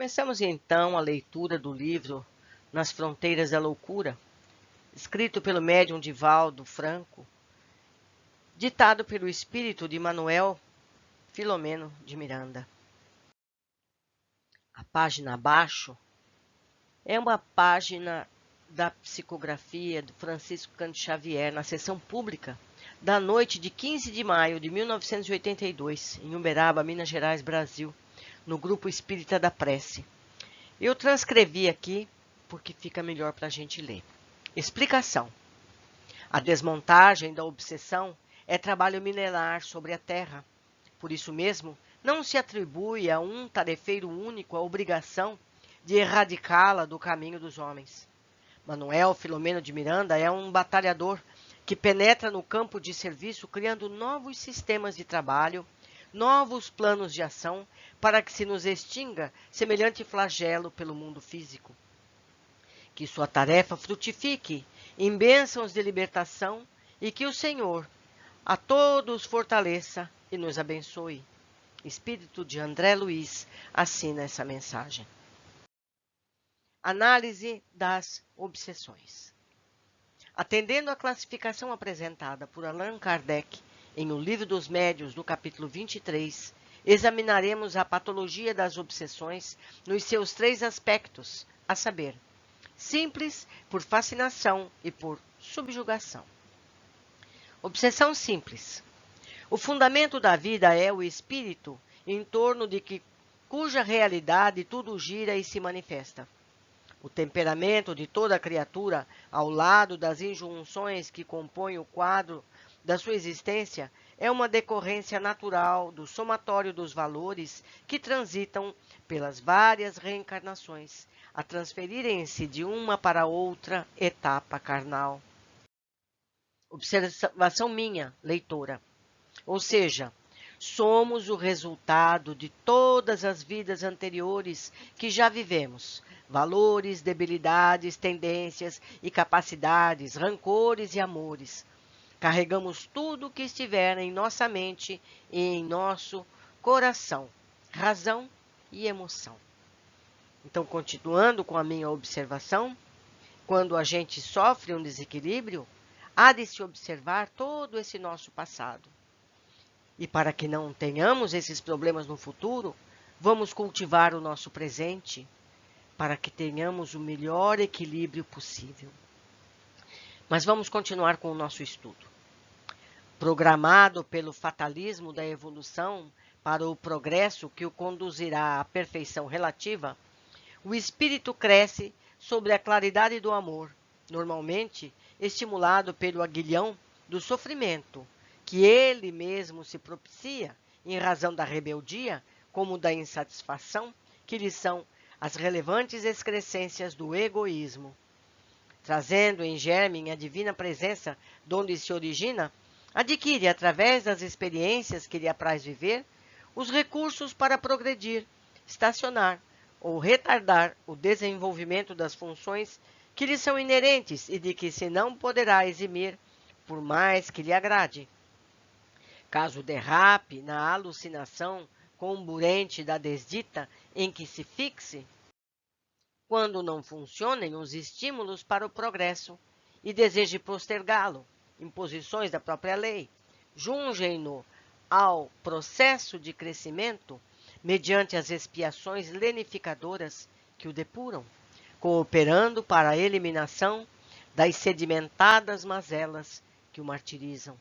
Começamos então a leitura do livro Nas Fronteiras da Loucura, escrito pelo médium Divaldo Franco, ditado pelo espírito de Manuel Filomeno de Miranda. A página abaixo é uma página da psicografia do Francisco Cândido Xavier, na sessão pública da noite de 15 de maio de 1982, em Uberaba, Minas Gerais, Brasil, no Grupo Espírita da Prece. Eu transcrevi aqui porque fica melhor para a gente ler. Explicação. A desmontagem da obsessão é trabalho milenar sobre a Terra. Por isso mesmo, não se atribui a um tarefeiro único a obrigação de erradicá-la do caminho dos homens. Manuel Filomeno de Miranda é um batalhador que penetra no campo de serviço criando novos sistemas de trabalho, novos planos de ação para que se nos extinga semelhante flagelo pelo mundo físico. Que sua tarefa frutifique em bênçãos de libertação e que o Senhor a todos fortaleça e nos abençoe. Espírito de André Luiz assina essa mensagem. Análise das obsessões. Atendendo à classificação apresentada por Allan Kardec em O Livro dos Médiuns, no capítulo 23, examinaremos a patologia das obsessões nos seus três aspectos, a saber, simples, por fascinação e por subjugação. Obsessão simples. O fundamento da vida é o espírito em torno de cuja realidade tudo gira e se manifesta. O temperamento de toda criatura, ao lado das injunções que compõem o quadro da sua existência, é uma decorrência natural do somatório dos valores que transitam pelas várias reencarnações, a transferirem-se de uma para outra etapa carnal. Observação minha, leitora. Ou seja, somos o resultado de todas as vidas anteriores que já vivemos. Valores, debilidades, tendências e capacidades, rancores e amores. Carregamos tudo o que estiver em nossa mente e em nosso coração, razão e emoção. Então, continuando com a minha observação, quando a gente sofre um desequilíbrio, há de se observar todo esse nosso passado. E para que não tenhamos esses problemas no futuro, vamos cultivar o nosso presente para que tenhamos o melhor equilíbrio possível. Mas vamos continuar com o nosso estudo. Programado pelo fatalismo da evolução para o progresso que o conduzirá à perfeição relativa, o espírito cresce sobre a claridade do amor, normalmente estimulado pelo aguilhão do sofrimento, que ele mesmo se propicia em razão da rebeldia, como da insatisfação, que lhe são as relevantes excrescências do egoísmo. Trazendo em germe a divina presença de onde se origina, adquire, através das experiências que lhe apraz viver, os recursos para progredir, estacionar ou retardar o desenvolvimento das funções que lhe são inerentes e de que se não poderá eximir, por mais que lhe agrade. Caso derrape na alucinação comburente da desdita em que se fixe, quando não funcionem os estímulos para o progresso e deseje postergá-lo, imposições da própria lei, jungem-no ao processo de crescimento mediante as expiações lenificadoras que o depuram, cooperando para a eliminação das sedimentadas mazelas que o martirizam.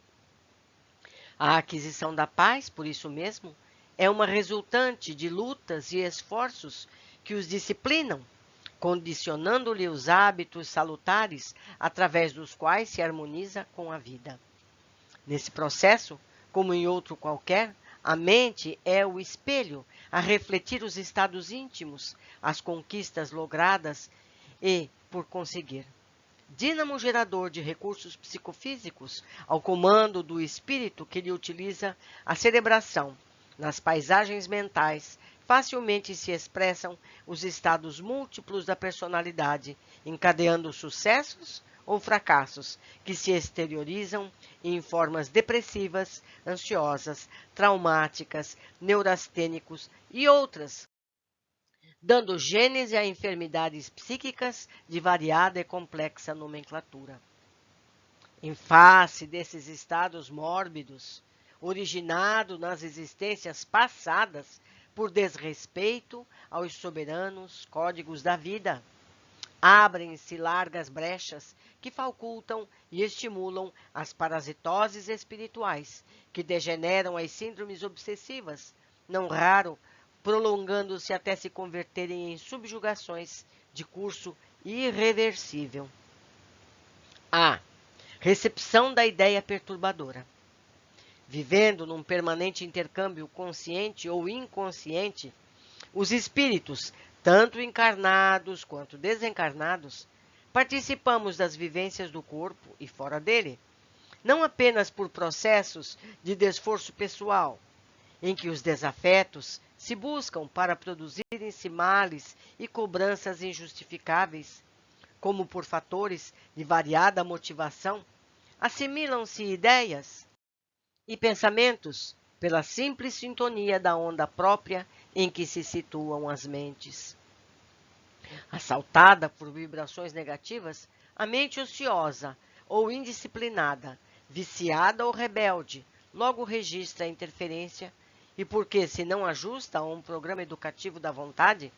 A aquisição da paz, por isso mesmo, é uma resultante de lutas e esforços que os disciplinam, condicionando-lhe os hábitos salutares através dos quais se harmoniza com a vida. Nesse processo, como em outro qualquer, a mente é o espelho a refletir os estados íntimos, as conquistas logradas e por conseguir. Dínamo gerador de recursos psicofísicos ao comando do espírito que lhe utiliza a cerebração. Nas paisagens mentais, facilmente se expressam os estados múltiplos da personalidade, encadeando sucessos ou fracassos que se exteriorizam em formas depressivas, ansiosas, traumáticas, neurastênicos e outras dando gênese a enfermidades psíquicas de variada e complexa nomenclatura. Em face desses estados mórbidos, originado nas existências passadas por desrespeito aos soberanos códigos da vida, abrem-se largas brechas que facultam e estimulam as parasitoses espirituais, que degeneram as síndromes obsessivas, não raro prolongando-se até se converterem em subjugações de curso irreversível. A. Recepção da ideia perturbadora. Vivendo num permanente intercâmbio consciente ou inconsciente, os espíritos, tanto encarnados quanto desencarnados, participamos das vivências do corpo e fora dele, não apenas por processos de desforço pessoal, em que os desafetos se buscam para produzirem-se males e cobranças injustificáveis, como por fatores de variada motivação, assimilam-se ideias e pensamentos pela simples sintonia da onda própria em que se situam as mentes. Assaltada por vibrações negativas, a mente ociosa ou indisciplinada, viciada ou rebelde, logo registra a interferência e, porque se não ajusta a um programa educativo da vontade,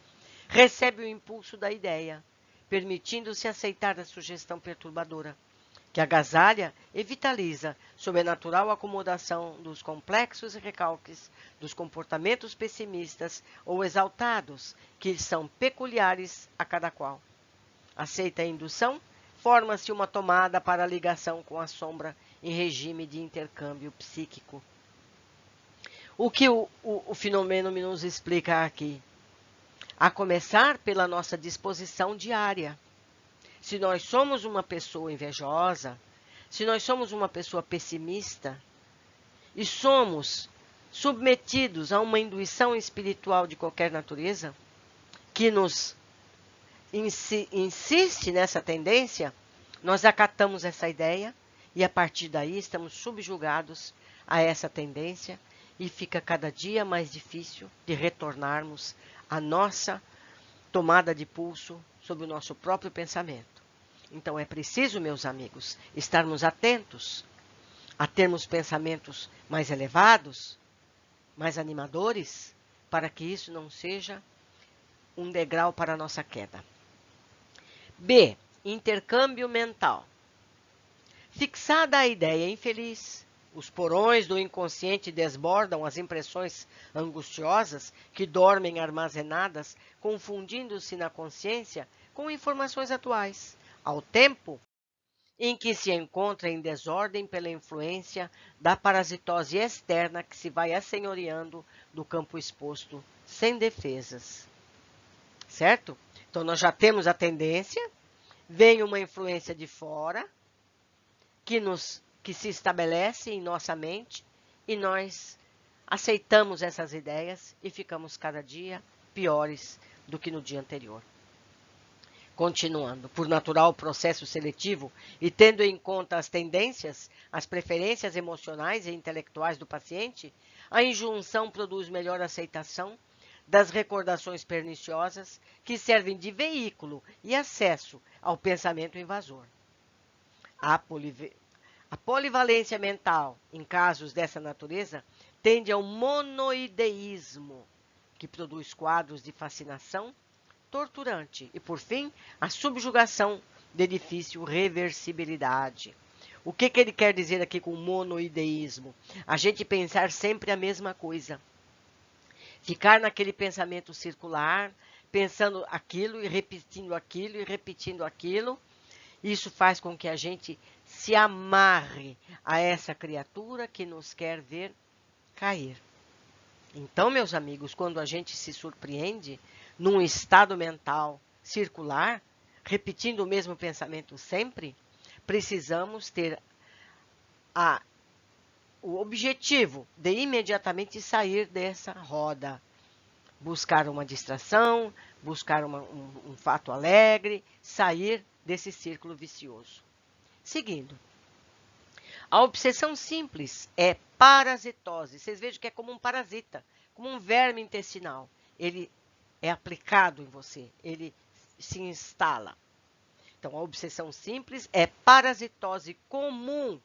recebe o impulso da ideia, permitindo-se aceitar a sugestão perturbadora, que agasalha e vitaliza sob a natural acomodação dos complexos recalques dos comportamentos pessimistas ou exaltados que são peculiares a cada qual. Aceita a indução, forma-se uma tomada para a ligação com a sombra em regime de intercâmbio psíquico. O que o fenômeno nos explica aqui? A começar pela nossa disposição diária. Se nós somos uma pessoa invejosa, se nós somos uma pessoa pessimista e somos submetidos a uma intuição espiritual de qualquer natureza que nos insiste nessa tendência, nós acatamos essa ideia e a partir daí estamos subjugados a essa tendência e fica cada dia mais difícil de retornarmos à nossa tomada de pulso sobre o nosso próprio pensamento. Então é preciso, meus amigos, estarmos atentos a termos pensamentos mais elevados, mais animadores, para que isso não seja um degrau para a nossa queda. B. Intercâmbio mental. Fixada a ideia infeliz, os porões do inconsciente desbordam as impressões angustiosas que dormem armazenadas, confundindo-se na consciência com informações atuais, ao tempo em que se encontra em desordem pela influência da parasitose externa que se vai assenhoreando do campo exposto sem defesas. Certo? Então, nós já temos a tendência, vem uma influência de fora, que se estabelece em nossa mente e nós aceitamos essas ideias e ficamos cada dia piores do que no dia anterior. Continuando, por natural processo seletivo e tendo em conta as tendências, as preferências emocionais e intelectuais do paciente, a injunção produz melhor aceitação das recordações perniciosas que servem de veículo e acesso ao pensamento invasor. A polivalência mental, em casos dessa natureza, tende ao monoideísmo, que produz quadros de fascinação torturante e, por fim, a subjugação de difícil reversibilidade. O que ele quer dizer aqui com monoideísmo? A gente pensar sempre a mesma coisa. Ficar naquele pensamento circular, pensando aquilo e repetindo aquilo. Isso faz com que a gente se amarre a essa criatura que nos quer ver cair. Então, meus amigos, quando a gente se surpreende num estado mental circular, repetindo o mesmo pensamento sempre, precisamos ter o objetivo de imediatamente sair dessa roda. Buscar uma distração, buscar um fato alegre, sair desse círculo vicioso. Seguindo. A obsessão simples é parasitose. Vocês vejam que é como um parasita, como um verme intestinal. Ele é aplicado em você, ele se instala. Então, a obsessão simples é parasitose comum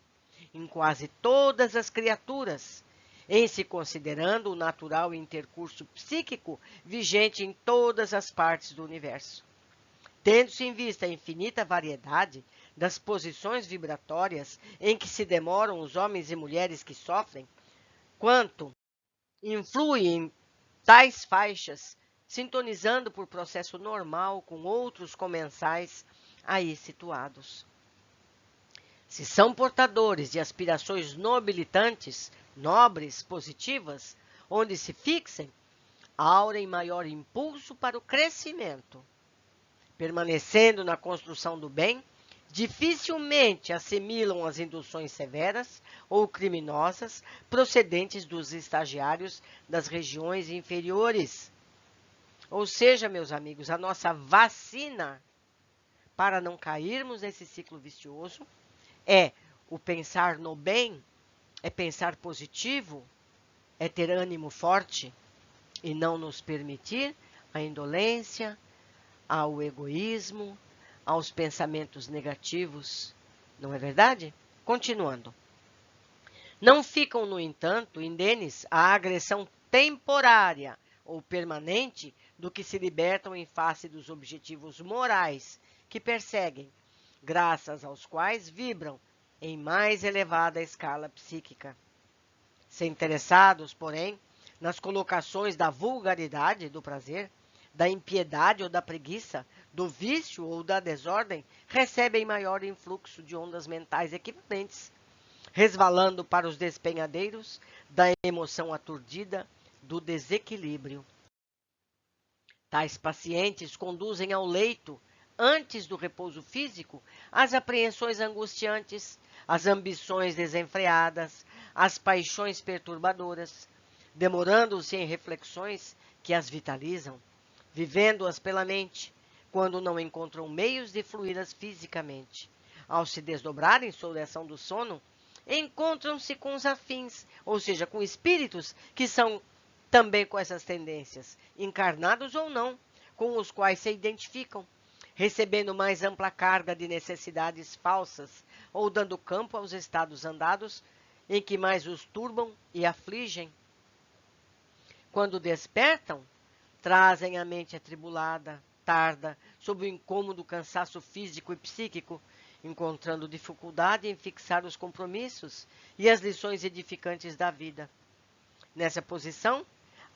em quase todas as criaturas, em se considerando o natural intercurso psíquico vigente em todas as partes do universo. Tendo-se em vista a infinita variedade das posições vibratórias em que se demoram os homens e mulheres que sofrem, quanto influem tais faixas, sintonizando por processo normal com outros comensais aí situados. Se são portadores de aspirações nobilitantes, nobres, positivas, onde se fixem, aurem maior impulso para o crescimento. Permanecendo na construção do bem, dificilmente assimilam as induções severas ou criminosas procedentes dos estagiários das regiões inferiores. Ou seja, meus amigos, a nossa vacina para não cairmos nesse ciclo vicioso é o pensar no bem, é pensar positivo, é ter ânimo forte e não nos permitir a indolência, ao egoísmo, aos pensamentos negativos. Não é verdade? Continuando. Não ficam, no entanto, indenes à agressão temporária ou permanente do que se libertam em face dos objetivos morais que perseguem, graças aos quais vibram em mais elevada escala psíquica. Se interessados, porém, nas colocações da vulgaridade do prazer, da impiedade ou da preguiça, do vício ou da desordem, recebem maior influxo de ondas mentais equivalentes, resvalando para os despenhadeiros da emoção aturdida, do desequilíbrio. Tais pacientes conduzem ao leito, antes do repouso físico, as apreensões angustiantes, as ambições desenfreadas, as paixões perturbadoras, demorando-se em reflexões que as vitalizam, vivendo-as pela mente, quando não encontram meios de fluí-las fisicamente. Ao se desdobrarem sob a ação do sono, encontram-se com os afins, ou seja, com espíritos que são também com essas tendências, encarnados ou não, com os quais se identificam, recebendo mais ampla carga de necessidades falsas ou dando campo aos estados andados em que mais os turbam e afligem. Quando despertam, trazem a mente atribulada, tarda, sob o incômodo cansaço físico e psíquico, encontrando dificuldade em fixar os compromissos e as lições edificantes da vida. Nessa posição,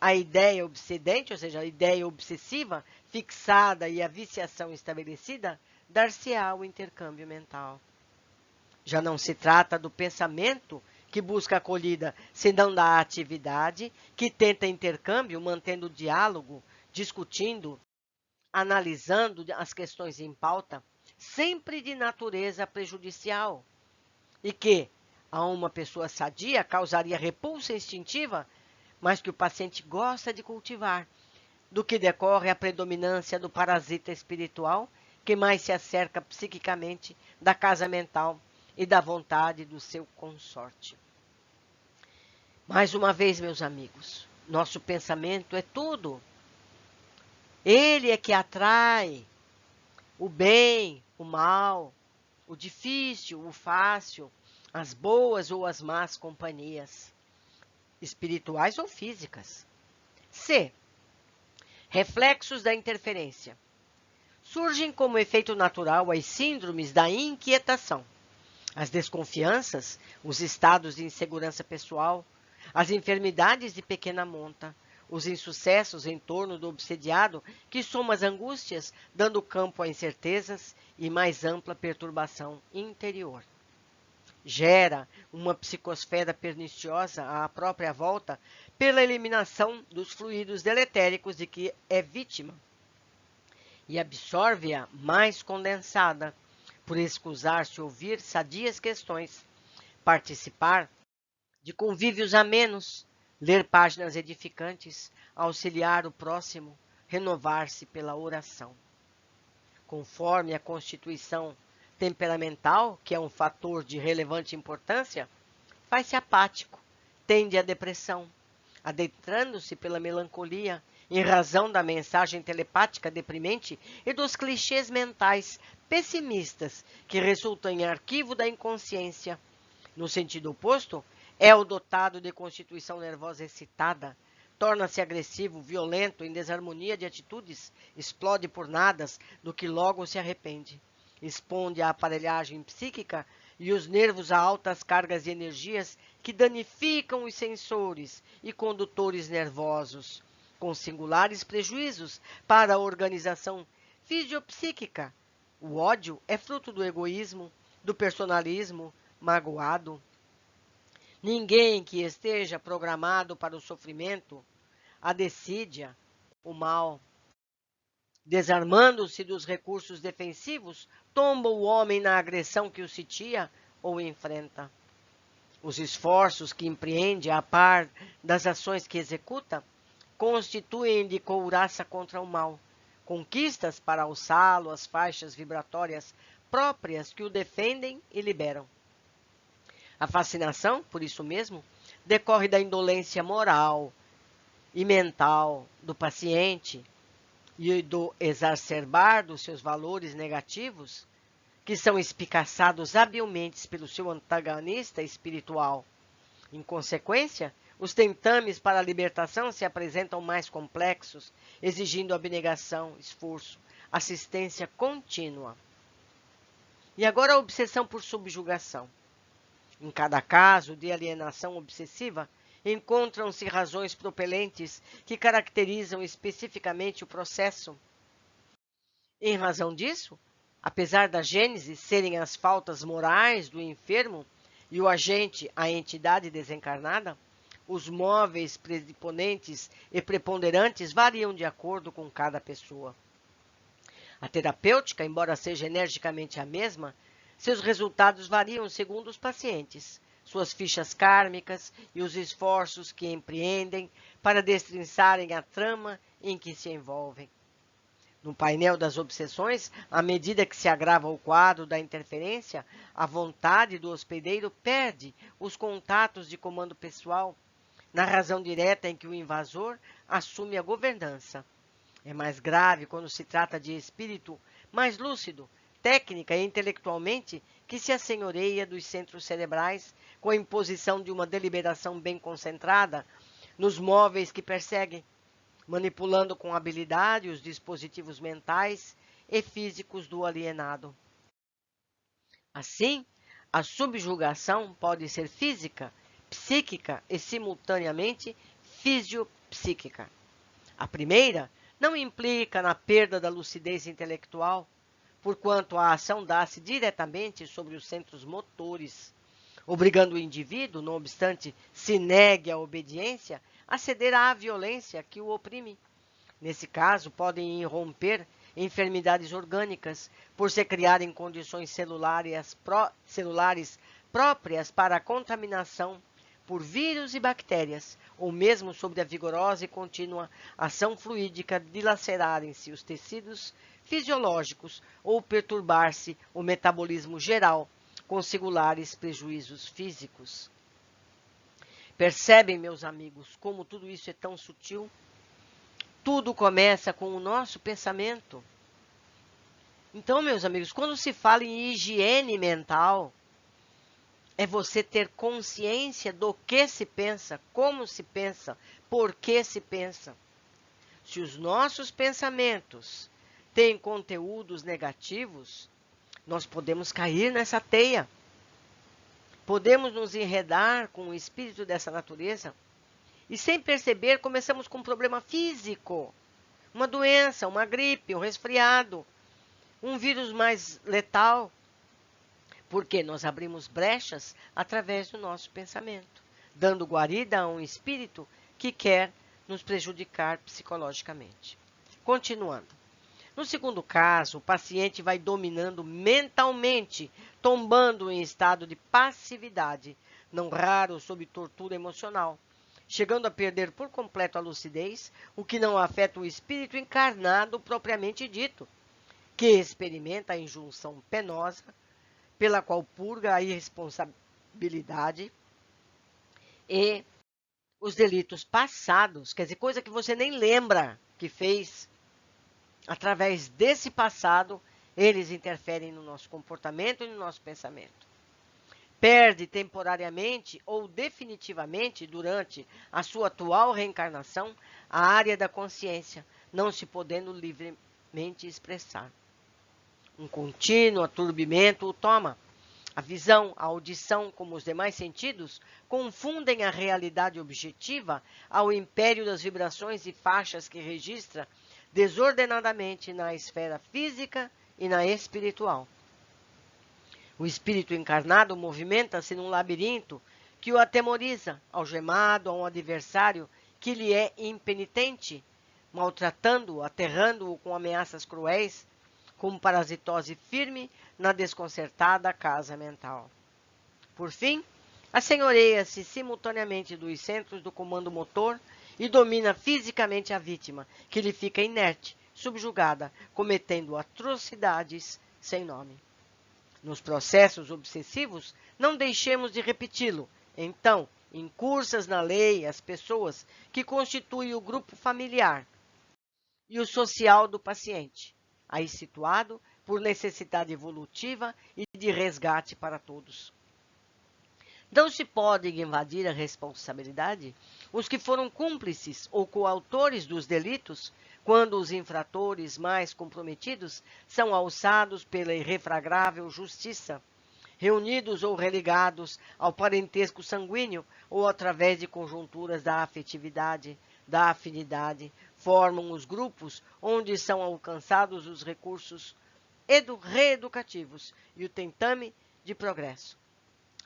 a ideia obsedente, ou seja, a ideia obsessiva, fixada e a viciação estabelecida, dar-se-á o intercâmbio mental. Já não se trata do pensamento que busca acolhida, senão da atividade que tenta intercâmbio, mantendo o diálogo, discutindo, analisando as questões em pauta, sempre de natureza prejudicial, e que, a uma pessoa sadia, causaria repulsa instintiva, mas que o paciente gosta de cultivar, do que decorre a predominância do parasita espiritual, que mais se acerca psiquicamente da casa mental e da vontade do seu consorte. Mais uma vez, meus amigos, nosso pensamento é tudo. Ele é que atrai o bem, o mal, o difícil, o fácil, as boas ou as más companhias, espirituais ou físicas. C. Reflexos da interferência. Surgem como efeito natural as síndromes da inquietação, as desconfianças, os estados de insegurança pessoal, as enfermidades de pequena monta, os insucessos em torno do obsediado, que somam as angústias, dando campo a incertezas e mais ampla perturbação interior. Gera uma psicosfera perniciosa à própria volta pela eliminação dos fluidos deletéricos de que é vítima e absorve-a mais condensada, por escusar-se ouvir sadias questões, participar de convívios amenos, ler páginas edificantes, auxiliar o próximo, renovar-se pela oração. Conforme a constituição temperamental, que é um fator de relevante importância, faz-se apático, tende à depressão, adentrando-se pela melancolia em razão da mensagem telepática deprimente e dos clichês mentais pessimistas que resultam em arquivo da inconsciência. No sentido oposto, é o dotado de constituição nervosa excitada, torna-se agressivo, violento, em desarmonia de atitudes, explode por nadas, do que logo se arrepende. Exponde a aparelhagem psíquica e os nervos a altas cargas de energias que danificam os sensores e condutores nervosos, com singulares prejuízos para a organização fisiopsíquica. O ódio é fruto do egoísmo, do personalismo magoado. Ninguém que esteja programado para o sofrimento, a desídia, o mal, desarmando-se dos recursos defensivos, tomba o homem na agressão que o sitia ou enfrenta. Os esforços que empreende a par das ações que executa constituem de couraça contra o mal, conquistas para alçá-lo às faixas vibratórias próprias que o defendem e liberam. A fascinação, por isso mesmo, decorre da indolência moral e mental do paciente e do exacerbar dos seus valores negativos, que são espicaçados habilmente pelo seu antagonista espiritual. Em consequência, os tentames para a libertação se apresentam mais complexos, exigindo abnegação, esforço, assistência contínua. E agora a obsessão por subjugação. Em cada caso de alienação obsessiva, encontram-se razões propelentes que caracterizam especificamente o processo. Em razão disso, apesar da gênese serem as faltas morais do enfermo e o agente a entidade desencarnada, os móveis predisponentes e preponderantes variam de acordo com cada pessoa. A terapêutica, embora seja energicamente a mesma, seus resultados variam segundo os pacientes, suas fichas kármicas e os esforços que empreendem para destrinçarem a trama em que se envolvem. No painel das obsessões, à medida que se agrava o quadro da interferência, a vontade do hospedeiro perde os contatos de comando pessoal, na razão direta em que o invasor assume a governança. É mais grave quando se trata de espírito mais lúcido, técnica e intelectualmente, que se assenhoreia dos centros cerebrais com a imposição de uma deliberação bem concentrada nos móveis que perseguem, manipulando com habilidade os dispositivos mentais e físicos do alienado. Assim, a subjugação pode ser física, psíquica e, simultaneamente, fisiopsíquica. A primeira não implica na perda da lucidez intelectual, porquanto a ação dá-se diretamente sobre os centros motores, obrigando o indivíduo, não obstante se negue à obediência, a ceder à violência que o oprime. Nesse caso, podem irromper enfermidades orgânicas, por se criarem condições celulares próprias para a contaminação por vírus e bactérias, ou mesmo sobre a vigorosa e contínua ação fluídica dilacerarem-se os tecidos fisiológicos ou perturbar-se o metabolismo geral, com singulares prejuízos físicos. Percebem, meus amigos, como tudo isso é tão sutil? Tudo começa com o nosso pensamento. Então, meus amigos, quando se fala em higiene mental, é você ter consciência do que se pensa, como se pensa, por que se pensa. Se os nossos pensamentos têm conteúdos negativos, nós podemos cair nessa teia. Podemos nos enredar com o espírito dessa natureza e, sem perceber, começamos com um problema físico, uma doença, uma gripe, um resfriado, um vírus mais letal, porque nós abrimos brechas através do nosso pensamento, dando guarida a um espírito que quer nos prejudicar psicologicamente. Continuando. No segundo caso, o paciente vai dominando mentalmente, tombando em estado de passividade, não raro sob tortura emocional, chegando a perder por completo a lucidez, o que não afeta o espírito encarnado propriamente dito, que experimenta a injunção penosa, pela qual purga a irresponsabilidade e os delitos passados, quer dizer, coisa que você nem lembra que fez, através desse passado, eles interferem no nosso comportamento e no nosso pensamento. Perde temporariamente ou definitivamente durante a sua atual reencarnação a área da consciência, não se podendo livremente expressar. Um contínuo aturbimento o toma. A visão, a audição, como os demais sentidos, confundem a realidade objetiva ao império das vibrações e faixas que registra desordenadamente na esfera física e na espiritual. O espírito encarnado movimenta-se num labirinto que o atemoriza, algemado a um adversário que lhe é impenitente, maltratando-o, aterrando-o com ameaças cruéis, como parasitose firme na desconcertada casa mental. Por fim, assenhoreia-se simultaneamente dos centros do comando motor e domina fisicamente a vítima, que lhe fica inerte, subjugada, cometendo atrocidades sem nome. Nos processos obsessivos, não deixemos de repeti-lo. Então, incursas na lei as pessoas que constituem o grupo familiar e o social do paciente, aí situado por necessidade evolutiva e de resgate para todos. Não se pode invadir a responsabilidade os que foram cúmplices ou coautores dos delitos, quando os infratores mais comprometidos são alçados pela irrefragável justiça, reunidos ou religados ao parentesco sanguíneo ou através de conjunturas da afetividade, da afinidade, formam os grupos onde são alcançados os recursos reeducativos e o tentame de progresso.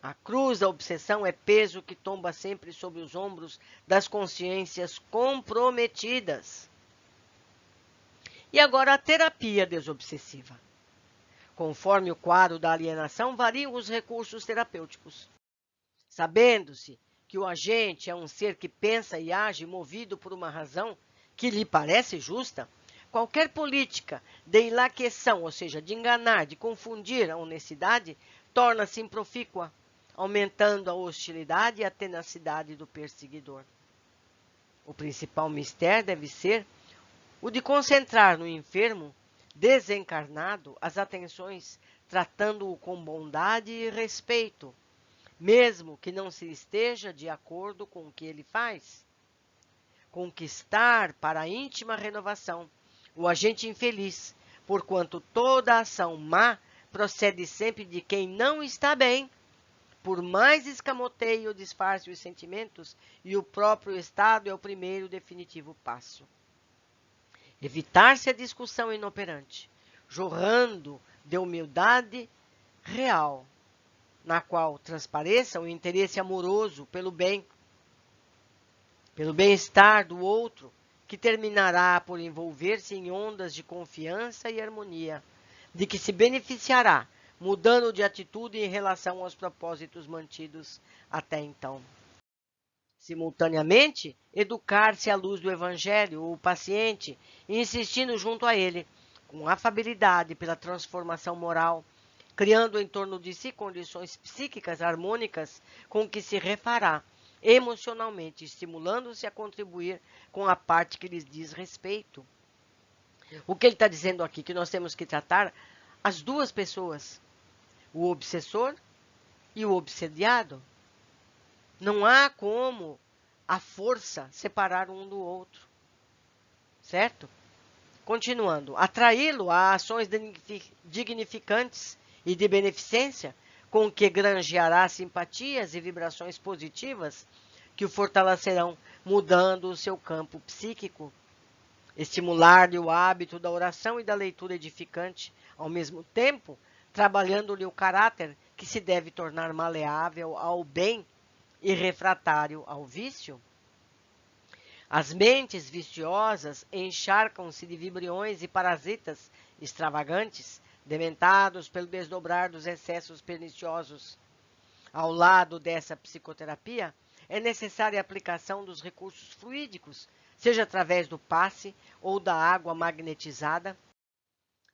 A cruz da obsessão é peso que tomba sempre sobre os ombros das consciências comprometidas. E agora a terapia desobsessiva. Conforme o quadro da alienação, variam os recursos terapêuticos. Sabendo-se que o agente é um ser que pensa e age movido por uma razão que lhe parece justa, qualquer política de enlaqueção, ou seja, de enganar, de confundir a honestidade, torna-se improfícua, aumentando a hostilidade e a tenacidade do perseguidor. O principal mistério deve ser o de concentrar no enfermo desencarnado as atenções, tratando-o com bondade e respeito, mesmo que não se esteja de acordo com o que ele faz. Conquistar para a íntima renovação o agente infeliz, porquanto toda ação má procede sempre de quem não está bem, por mais escamoteie ou disfarce os sentimentos, e o próprio estado é o primeiro definitivo passo. Evitar-se a discussão inoperante, jorrando de humildade real, na qual transpareça o interesse amoroso pelo bem-estar do outro, que terminará por envolver-se em ondas de confiança e harmonia, de que se beneficiará, mudando de atitude em relação aos propósitos mantidos até então. Simultaneamente, educar-se à luz do Evangelho, o paciente, insistindo junto a ele, com afabilidade pela transformação moral, criando em torno de si condições psíquicas harmônicas com que se refará, emocionalmente, estimulando-se a contribuir com a parte que lhes diz respeito. O que ele está dizendo aqui? Que nós temos que tratar as duas pessoas, o obsessor e o obsediado. Não há como a força separar um do outro, certo? Continuando, atraí-lo a ações dignificantes e de beneficência, com que granjeará simpatias e vibrações positivas que o fortalecerão, mudando o seu campo psíquico. Estimular-lhe o hábito da oração e da leitura edificante, ao mesmo tempo, trabalhando-lhe o caráter, que se deve tornar maleável ao bem e refratário ao vício. As mentes viciosas encharcam-se de vibriões e parasitas extravagantes, dementados pelo desdobrar dos excessos perniciosos. Ao lado dessa psicoterapia, é necessária a aplicação dos recursos fluídicos, seja através do passe ou da água magnetizada,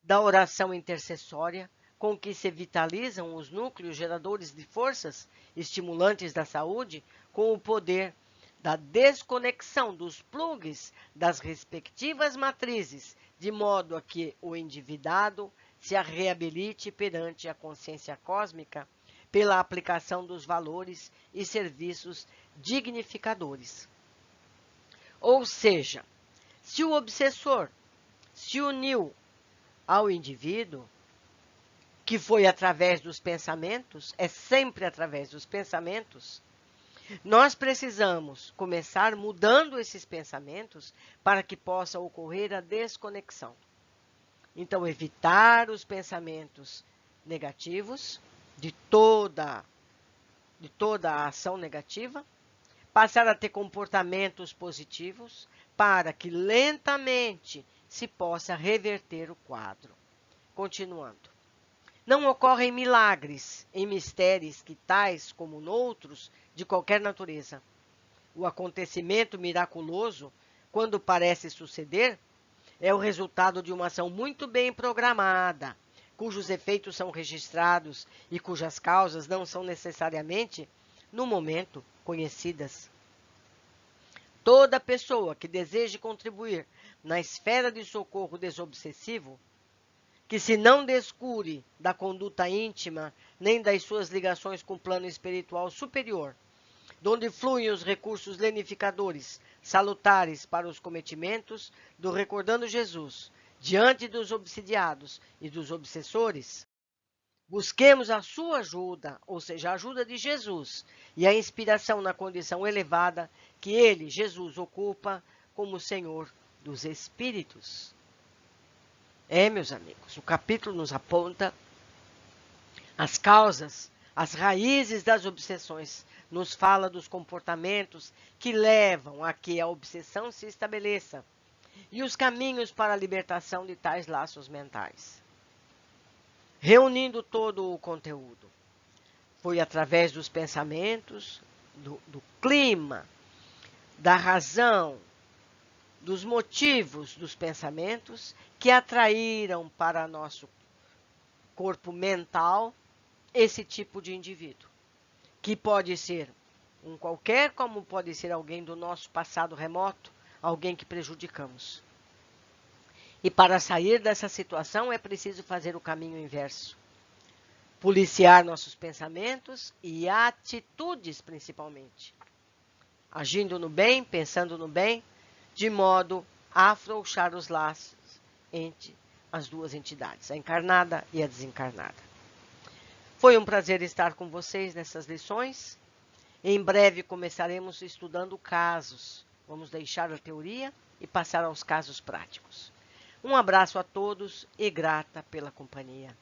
da oração intercessória, com que se vitalizam os núcleos geradores de forças, estimulantes da saúde, com o poder da desconexão dos plugs das respectivas matrizes, de modo a que o endividado se reabilite perante a consciência cósmica pela aplicação dos valores e serviços dignificadores. Ou seja, se o obsessor se uniu ao indivíduo, que foi através dos pensamentos, é sempre através dos pensamentos, nós precisamos começar mudando esses pensamentos para que possa ocorrer a desconexão. Então, evitar os pensamentos negativos de toda a ação negativa, passar a ter comportamentos positivos para que lentamente se possa reverter o quadro. Continuando. Não ocorrem milagres em mistérios que tais como noutros de qualquer natureza. O acontecimento miraculoso, quando parece suceder, é o resultado de uma ação muito bem programada, cujos efeitos são registrados e cujas causas não são necessariamente, no momento, conhecidas. Toda pessoa que deseje contribuir na esfera de socorro desobsessivo, que se não descure da conduta íntima, nem das suas ligações com o plano espiritual superior, donde fluem os recursos lenificadores, salutares para os cometimentos do Recordando Jesus, diante dos obsidiados e dos obsessores, busquemos a sua ajuda, ou seja, a ajuda de Jesus, e a inspiração na condição elevada que ele, Jesus, ocupa como Senhor dos Espíritos. Meus amigos, o capítulo nos aponta as causas, as raízes das obsessões, nos fala dos comportamentos que levam a que a obsessão se estabeleça e os caminhos para a libertação de tais laços mentais. Reunindo todo o conteúdo, foi através dos pensamentos, do clima, da razão, dos motivos dos pensamentos que atraíram para nosso corpo mental esse tipo de indivíduo, que pode ser um qualquer, como pode ser alguém do nosso passado remoto, alguém que prejudicamos. E para sair dessa situação é preciso fazer o caminho inverso. Policiar nossos pensamentos e atitudes, principalmente. Agindo no bem, pensando no bem, de modo a afrouxar os laços entre as duas entidades, a encarnada e a desencarnada. Foi um prazer estar com vocês nessas lições. Em breve começaremos estudando casos. Vamos deixar a teoria e passar aos casos práticos. Um abraço a todos e grata pela companhia.